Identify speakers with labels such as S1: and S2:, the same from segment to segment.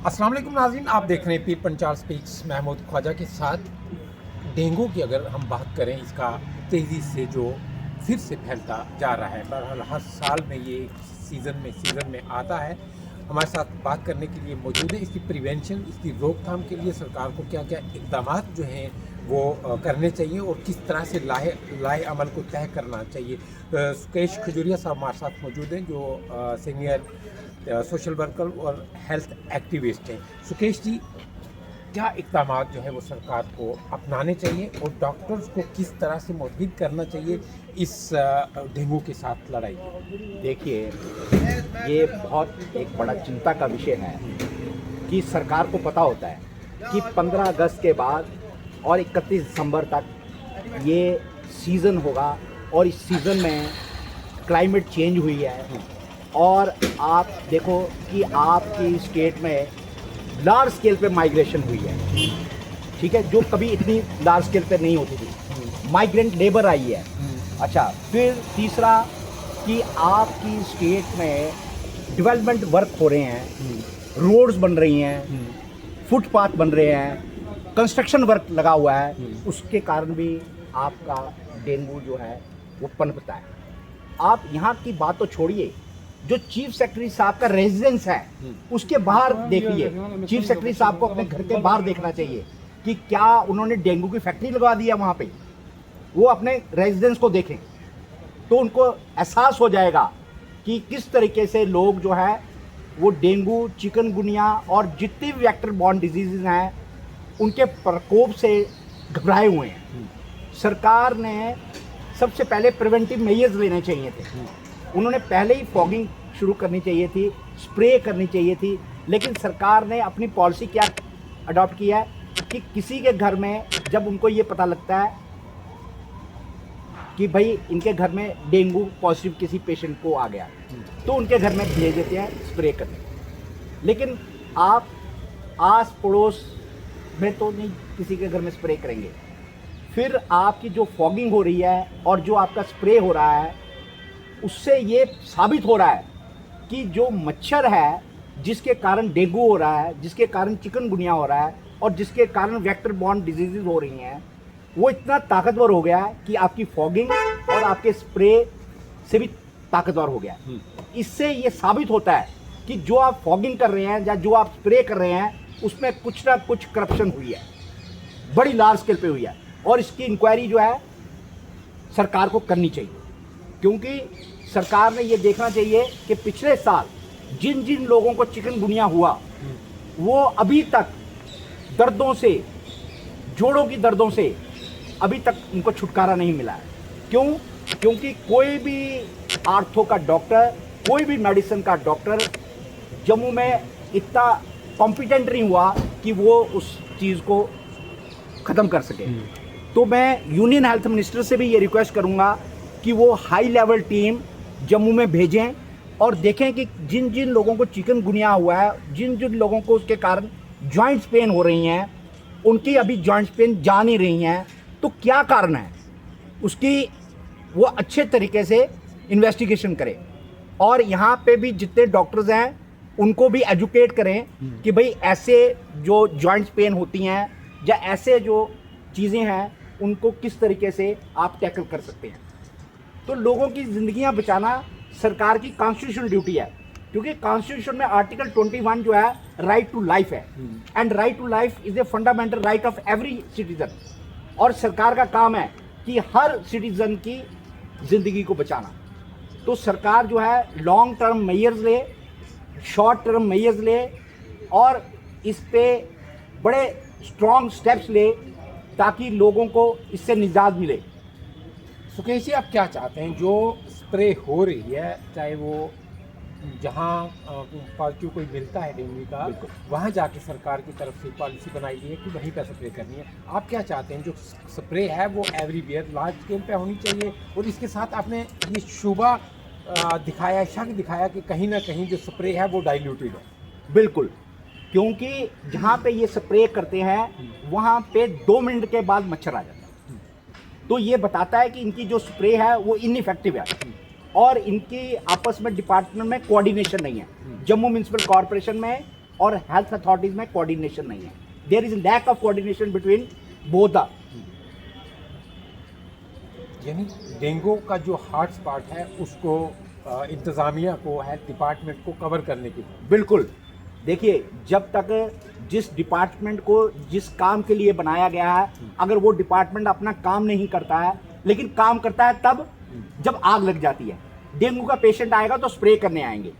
S1: अस्सलाम वालेकुम नाज़रीन, आप देख रहे हैं पीर पंचाल स्पीक्स महमूद ख्वाजा के साथ। डेंगू की अगर हम बात करें, इसका तेज़ी से जो फिर से फैलता जा रहा है, बहरहाल हर साल में ये सीज़न में आता है। हमारे साथ बात करने के लिए मौजूद है। इसकी प्रिवेंशन, इसकी रोकथाम के लिए सरकार को क्या क्या इक़दामात जो हैं वो करने चाहिए और किस तरह से लाहे अमल को तय करना चाहिए। सुकेश खजूरिया साहब हमारे साथ मौजूद हैं, जो सीनियर सोशल वर्कर और हेल्थ एक्टिविस्ट हैं। सुकेश जी, क्या इक़दामात जो है वो सरकार को अपनाने चाहिए और डॉक्टर्स को किस तरह से मोटिवेट करना चाहिए इस डेंगू के साथ लड़ाई?
S2: देखिए, ये बहुत एक बड़ा चिंता का विषय है कि सरकार को पता होता है कि 15 अगस्त के बाद और 31 दिसंबर तक ये सीज़न होगा और इस सीज़न में क्लाइमेट चेंज हुई है और आप देखो कि आपकी स्टेट में लार्ज स्केल पे माइग्रेशन हुई है, ठीक है, जो कभी इतनी लार्ज स्केल पे नहीं होती थी। माइग्रेंट लेबर आई है। अच्छा, फिर तीसरा कि आपकी स्टेट में डेवलपमेंट वर्क हो रहे हैं, रोड्स बन रही हैं, फुटपाथ बन रहे हैं, कंस्ट्रक्शन वर्क लगा हुआ है, उसके कारण भी आपका डेंगू जो है वो पनपता है। आप यहाँ की बात तो छोड़िए, जो चीफ सेक्रेटरी साहब का रेजिडेंस है उसके बाहर देखिए। चीफ सेक्रेटरी साहब को अपने घर के बाहर देखना चाहिए कि क्या उन्होंने डेंगू की फैक्ट्री लगवा दी है वहाँ पे। वो अपने रेजिडेंस को देखें तो उनको एहसास हो जाएगा कि किस तरीके से लोग जो है वो डेंगू, चिकनगुनिया और जितनी भी वेक्टर बॉर्न डिजीज़ हैं उनके प्रकोप से घबराए हुए हैं। सरकार ने सबसे पहले प्रिवेंटिव मेजर्स लेने चाहिए थे। उन्होंने पहले ही फॉगिंग शुरू करनी चाहिए थी, स्प्रे करनी चाहिए थी, लेकिन सरकार ने अपनी पॉलिसी क्या अडॉप्ट किया है कि किसी के घर में जब उनको ये पता लगता है कि भाई इनके घर में डेंगू पॉजिटिव किसी पेशेंट को आ गया तो उनके घर में भेज देते हैं स्प्रे करने। लेकिन आप आस पड़ोस में तो नहीं किसी के घर में स्प्रे करेंगे। फिर आपकी जो फॉगिंग हो रही है और जो आपका स्प्रे हो रहा है उससे ये साबित हो रहा है कि जो मच्छर है जिसके कारण डेंगू हो रहा है, जिसके कारण चिकनगुनिया हो रहा है और जिसके कारण वेक्टर बॉर्न डिजीजेज हो रही हैं, वो इतना ताकतवर हो गया है कि आपकी फॉगिंग और आपके स्प्रे से भी ताकतवर हो गया है। इससे ये साबित होता है कि जो आप फॉगिंग कर रहे हैं या जो आप स्प्रे कर रहे हैं उसमें कुछ ना कुछ करप्शन हुई है, बड़ी लार्ज स्केल पे हुई है और इसकी इंक्वायरी जो है सरकार को करनी चाहिए। क्योंकि सरकार ने ये देखना चाहिए कि पिछले साल जिन जिन लोगों को चिकनगुनिया हुआ वो अभी तक दर्दों से, जोड़ों की दर्दों से अभी तक उनको छुटकारा नहीं मिला है। क्यों? क्योंकि कोई भी आर्थो का डॉक्टर, कोई भी मेडिसिन का डॉक्टर जम्मू में इतना कॉम्पिटेंट नहीं हुआ कि वो उस चीज़ को ख़त्म कर सके। तो मैं यूनियन हेल्थ मिनिस्टर से भी ये रिक्वेस्ट करूँगा कि वो हाई लेवल टीम जम्मू में भेजें और देखें कि जिन जिन लोगों को चिकनगुनिया हुआ है, जिन जिन लोगों को उसके कारण जॉइंट्स पेन हो रही हैं, उनकी अभी जॉइंट्स पेन जा नहीं रही हैं, तो क्या कारण है उसकी वो अच्छे तरीके से इन्वेस्टिगेशन करें। और यहाँ पे भी जितने डॉक्टर्स हैं उनको भी एजुकेट करें कि भाई ऐसे जो जॉइंट्स पेन होती हैं या ऐसे जो चीज़ें हैं उनको किस तरीके से आप टैकल कर सकते हैं। तो लोगों की ज़िंदगियां बचाना सरकार की कॉन्स्टिट्यूशनल ड्यूटी है, क्योंकि कॉन्स्टिट्यूशन में आर्टिकल 21 जो है राइट टू लाइफ है and right to life is a fundamental right of every citizen. और सरकार का काम है कि हर सिटीजन की ज़िंदगी को बचाना। तो सरकार जो है लॉन्ग टर्म मेजर्स ले, शॉर्ट टर्म मेजर्स ले और इस पे बड़े स्ट्रॉन्ग स्टेप्स ले ताकि लोगों को इससे निजात मिले।
S1: सुकेश जी, आप क्या चाहते हैं जो स्प्रे हो रही है, चाहे वो जहाँ पॉजिटिव कोई मिलता है डेंगू का, वहाँ जाके सरकार की तरफ से पॉलिसी बनाई गई है कि वहीं पर स्प्रे करनी है। आप क्या चाहते हैं जो स्प्रे है वो एवरीवेयर लार्ज स्केल पे होनी चाहिए? और इसके साथ आपने ये शुबा दिखाया, शक दिखाया कि कहीं ना कहीं जो स्प्रे है वो डाइल्यूटेड है।
S2: बिल्कुल, क्योंकि जहाँ पे ये स्प्रे करते हैं वहाँ पे 2 मिनट के बाद मच्छर आ जाता है। तो ये बताता है कि इनकी जो स्प्रे है वो इनइफेक्टिव है और इनकी आपस में डिपार्टमेंट में कोऑर्डिनेशन नहीं है। जम्मू म्यूनिसिपल कॉरपोरेशन में और हेल्थ अथॉरिटीज में कोऑर्डिनेशन नहीं है. There is lack of coordination between both the.
S1: यानी डेंगू का जो हॉट स्पॉट है उसको इंतज़ामिया को, हेल्थ डिपार्टमेंट को कवर करने की.
S2: बिल्कुल. देखिए, जब तक जिस डिपार्टमेंट को जिस काम के लिए बनाया गया है, अगर वो डिपार्टमेंट अपना काम नहीं करता है, लेकिन काम करता है तब जब आग लग जाती है. डेंगू का पेशेंट आएगा तो स्प्रे करने आएंगे,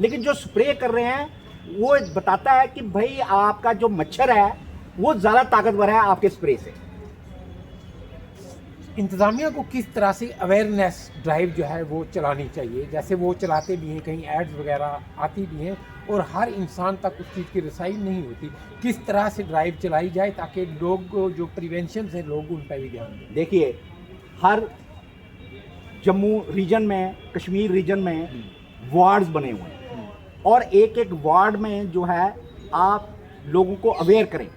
S2: लेकिन जो स्प्रे कर रहे हैं वो बताता है कि भाई आपका जो मच्छर है वो ज़्यादा ताकतवर है आपके स्प्रे से.
S1: इंतज़ामिया को किस तरह से अवेयरनेस ड्राइव जो है वो चलानी चाहिए? जैसे वो चलाते भी हैं, कहीं एड्स वगैरह आती भी हैं और हर इंसान तक उस चीज़ की रसाई नहीं होती. किस तरह से ड्राइव चलाई जाए ताकि लोग जो प्रिवेंशन है लोग उन पर भी ध्यान दें?
S2: देखिए, हर जम्मू रीजन में, कश्मीर रीजन में वार्ड्स बने हुए हैं और एक एक वार्ड में जो है आप लोगों को अवेयर करें.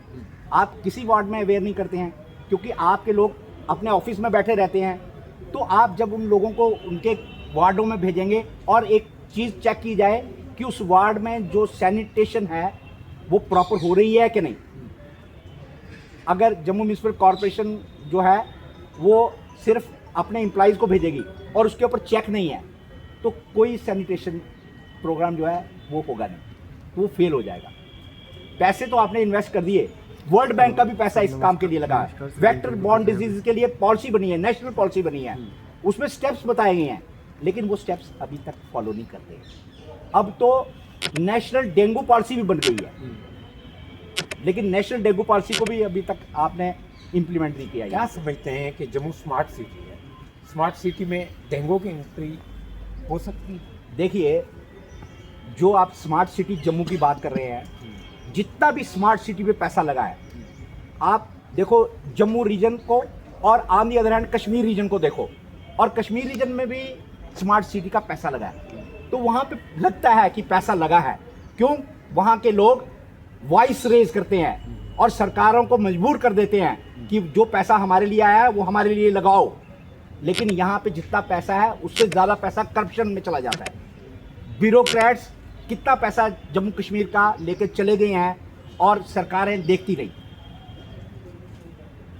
S2: आप किसी वार्ड में अवेयर नहीं करते हैं क्योंकि आपके लोग अपने ऑफिस में बैठे रहते हैं. तो आप जब उन लोगों को उनके वार्डों में भेजेंगे और एक चीज़ चेक की जाए कि उस वार्ड में जो सैनिटेशन है वो प्रॉपर हो रही है कि नहीं. अगर जम्मू म्यूनिसिपल कॉरपोरेशन जो है वो सिर्फ अपने एम्प्लॉइज़ को भेजेगी और उसके ऊपर चेक नहीं है तो कोई सैनिटेशन प्रोग्राम जो है वो होगा नहीं, वो फेल हो जाएगा. पैसे तो आपने इन्वेस्ट कर दिए, वर्ल्ड बैंक का भी पैसा इस काम के लिए लगा है. वेक्टर बॉर्न डिजीज के लिए पॉलिसी बनी है, नेशनल पॉलिसी बनी है, उसमें स्टेप्स बताए गए हैं, लेकिन वो स्टेप्स अभी तक फॉलो नहीं करते. अब तो नेशनल डेंगू पॉलिसी भी बन गई है, लेकिन नेशनल डेंगू पॉलिसी को भी अभी तक आपने इम्प्लीमेंट नहीं किया.
S1: क्या समझते हैं कि जम्मू स्मार्ट सिटी है, स्मार्ट सिटी में डेंगू की एंट्री हो सकती है?
S2: देखिए, जो आप स्मार्ट सिटी जम्मू की बात कर रहे हैं, जितना भी स्मार्ट सिटी पे पैसा लगा है, आप देखो जम्मू रीजन को और on the other hand Kashmir region को देखो, और कश्मीर रीजन में भी स्मार्ट सिटी का पैसा लगा है. तो वहाँ पे लगता है कि पैसा लगा है. क्यों? वहाँ के लोग वॉइस रेज करते हैं और सरकारों को मजबूर कर देते हैं कि जो पैसा हमारे लिए आया है वो हमारे लिए लगाओ. लेकिन यहाँ पे जितना पैसा है उससे ज़्यादा पैसा करप्शन में चला जाता है. ब्यूरोक्रेट्स कितना पैसा जम्मू कश्मीर का लेकर चले गए हैं और सरकारें देखती रही.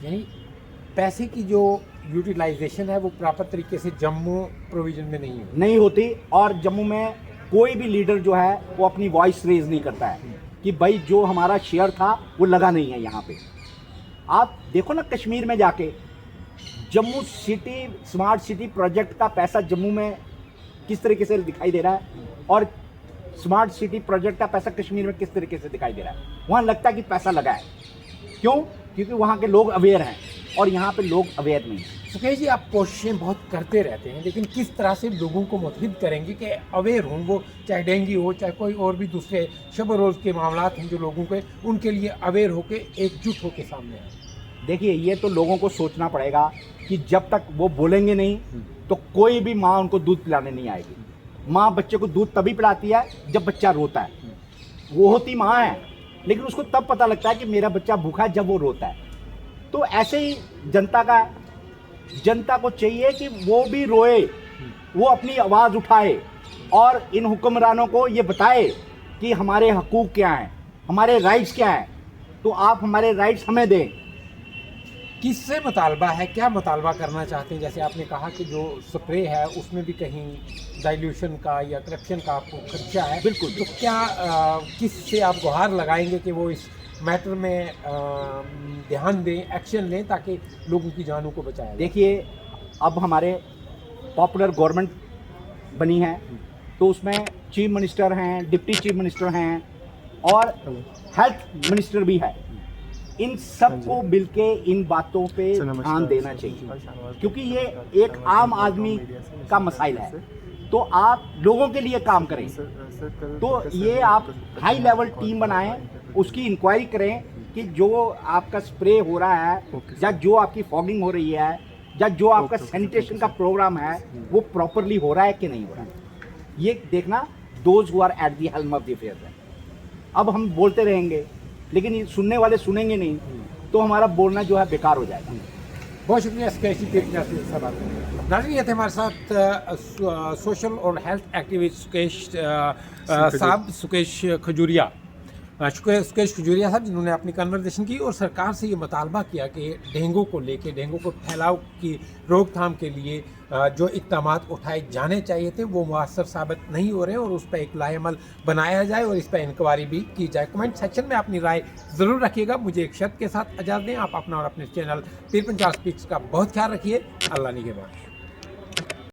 S1: यानी पैसे की जो यूटिलाइजेशन है वो प्रॉपर तरीके से जम्मू प्रोविजन में नहीं
S2: होती. और जम्मू में कोई भी लीडर जो है वो अपनी वॉइस रेज नहीं करता है कि भाई जो हमारा शेयर था वो लगा नहीं है. यहाँ पे आप देखो ना, कश्मीर में जाके Jammu city smart city project का पैसा जम्मू में किस तरीके से दिखाई दे रहा है और स्मार्ट सिटी प्रोजेक्ट का पैसा कश्मीर में किस तरीके से दिखाई दे रहा है. वहाँ लगता है कि पैसा लगा है. क्यों? क्योंकि वहाँ के लोग अवेयर हैं और यहाँ पे लोग अवेयर नहीं हैं.
S1: सुकेश जी, आप कोशिशें बहुत करते रहते हैं, लेकिन किस तरह से लोगों को मुतहिद करेंगे कि अवेयर हों, वो चाहे डेंगू हो चाहे कोई और भी दूसरे शब रोज़ के मामला हैं जो लोगों के, उनके लिए अवेयर होकर एकजुट होकर सामने आए?
S2: देखिए, ये तो लोगों को सोचना पड़ेगा कि जब तक वो बोलेंगे नहीं तो कोई भी माँ उनको दूध पिलाने नहीं आएगी. माँ बच्चे को दूध तभी पिलाती है जब बच्चा रोता है. वो होती माँ है, लेकिन उसको तब पता लगता है कि मेरा बच्चा भूखा है जब वो रोता है. तो ऐसे ही जनता को चाहिए कि वो भी रोए, वो अपनी आवाज़ उठाए और इन हुक्मरानों को ये बताए कि हमारे हकूक़ क्या हैं, हमारे राइट्स क्या हैं. तो आप हमारे राइट्स हमें दें.
S1: किससे मुतालबा है, क्या मुतालबा करना चाहते हैं? जैसे आपने कहा कि जो स्प्रे है उसमें भी कहीं डाइल्यूशन का या करप्शन का आपको खदशा है.
S2: बिल्कुल.
S1: तो क्या किससे आप गुहार लगाएंगे कि वो इस मैटर में ध्यान दें, एक्शन लें ताकि लोगों की जानों को बचाया जाए?
S2: देखिए, अब हमारे पॉपुलर गवर्नमेंट बनी है तो उसमें चीफ मिनिस्टर हैं, डिप्टी चीफ मिनिस्टर हैं और हेल्थ मिनिस्टर भी है. इन सबको मिलके इन बातों पे ध्यान देना चाहिए क्योंकि ये एक आम आदमी का मसाइल है. तो आप लोगों के लिए काम करें. तो ये आप हाई लेवल टीम बनाएं, उसकी इंक्वायरी करें कि जो आपका स्प्रे हो रहा है या जो आपकी फॉगिंग हो रही है या जो आपका सैनिटेशन का प्रोग्राम है वो प्रॉपरली हो रहा है कि नहीं हो रहा है. ये देखना those who are at the helm of the affair है. अब हम बोलते रहेंगे लेकिन ये सुनने वाले सुनेंगे नहीं तो हमारा बोलना जो है बेकार हो जाएगा.
S1: बहुत शुक्रिया सुकेश जी. नाज़रीन, ये थे हमारे साथ सोशल और हेल्थ एक्टिविस्ट सुकेश साहब, सुकेश खजूरिया. शुक्रिया सुकेश खजूरिया साहब जिन्होंने अपनी कन्वर्सेशन की और सरकार से ये मुतालबा किया कि डेंगू को लेके, डेंगू को फैलाव की रोकथाम के लिए जो इक़दामात उठाए जाने चाहिए थे वो मुअस्सर साबित नहीं हो रहे हैं और उस पर एक लाएअमल बनाया जाए और इस पर इंक्वायरी भी की जाए। कमेंट सेक्शन में अपनी राय ज़रूर रखिएगा। मुझे एक शर्त के साथ इजाज़त दें, आप अपना और अपने चैनल पीर पंचाल स्पीक्स का बहुत ख्याल रखिए। अल्लाह निगहबान।